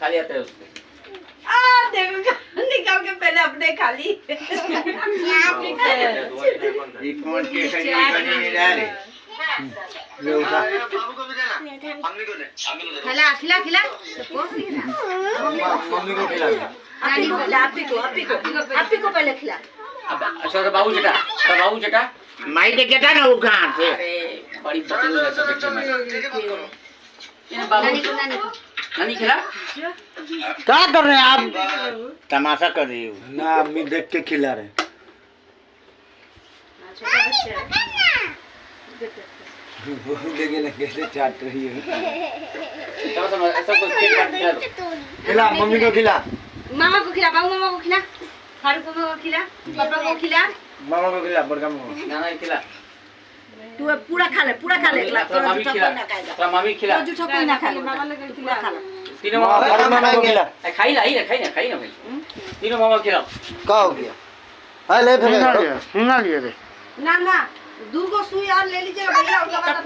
खा लिया था उसको। देखो निकाल के पहले अपने खा ली। एक मिनट के कहीं नहीं डाले ले उठा बाबू को भी देना मम्मी को दे खिला खिला खिला सबको मम्मी को खिला आपी को खिला, आपी को पहले खिला। अब अच्छा तो बाबू जटा माई के जटा ना वो कहां से अरे बड़ी बदलू है सब बच्चे में ये बाबू नानी खिला क्या कर रहे हैं आप तमाशा कर रही हो ना अम्मी देख के खिला रहे देखे ना कैसे चाट रही है चलो सब कुछ केक काट खिला दो खिला मम्मी को खिला मामा को खिला बाबू मामा को खिला फारूक मामा को खिला पापा को खिला मामा को खिला बड़का मामा नाना खिला तू पूरा खा ले तो मामी खिला तो मामी खिला झूठा कोई ना खाएगा, मामा लोग खिला खा लो। तीनों बड़े मामा को खिला खाई ना भाई तीनों मामा खिलाओ क्या हो गया ले फिर ना दूर को सुई और ले लीजिएगा भैया, उसके बाद